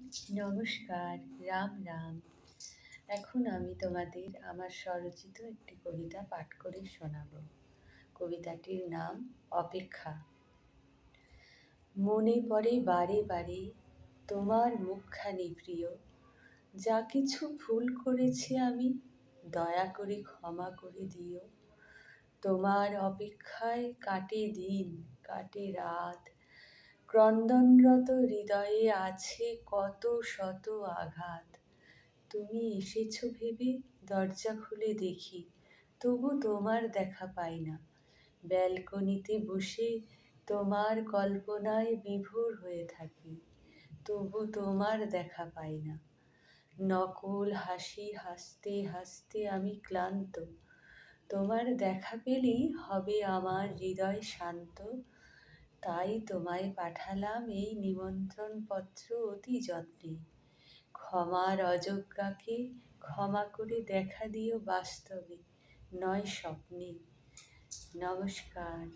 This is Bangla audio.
নমস্কার, রাম রাম। এখন আমি তোমাদের আমার স্বরচিত একটি কবিতা পাঠ করে শোনাব। কবিতাটির নাম অপেক্ষা। মনে পড়ে বারে বারে তোমার মুখখানি প্রিয়, যা কিছু ভুল করেছি আমি দয়া করে ক্ষমা করে দিও। তোমার অপেক্ষায় কাটে দিন, কাটে রাত, ক্রন্দনরত হৃদয়ে আছে কত শত আঘাত। তুমি এসেছো ভেবে দরজা খুলে দেখি, তবু তোমার দেখা পাই না। ব্যালকনিতে বসে তোমার কল্পনায় বিভোর হয়ে থাকি, তবু তোমার দেখা পাই না। নকল হাসি হাসতে হাসতে আমি ক্লান্ত, তোমার দেখা পেলেই হবে আমার হৃদয় শান্ত। তাই তোমায় পাঠালাম এই নিমন্ত্রণপত্র অতি যত্নে। ক্ষমার অযোগ্যাকে ক্ষমা করে দেখা দিও বাস্তবে, নয় স্বপ্নে। নমস্কার।